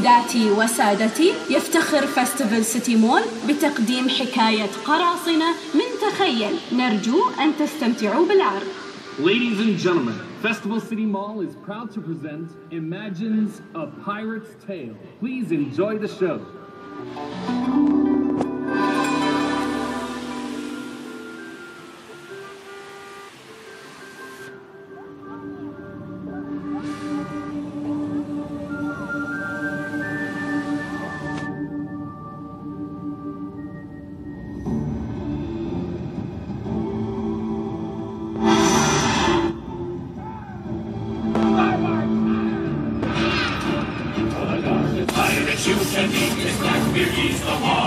سيداتي وسادتي، يفتخر فستيفال سيتي مول بتقديم حكاية قراصنة من تخيل. نرجو أن تستمتعوا بالعرض. Ladies and gentlemen, Festival City Mall is proud to present Imagines a Pirate's Tale. Please enjoy the show. You can eat this Blackbeard, he's the one.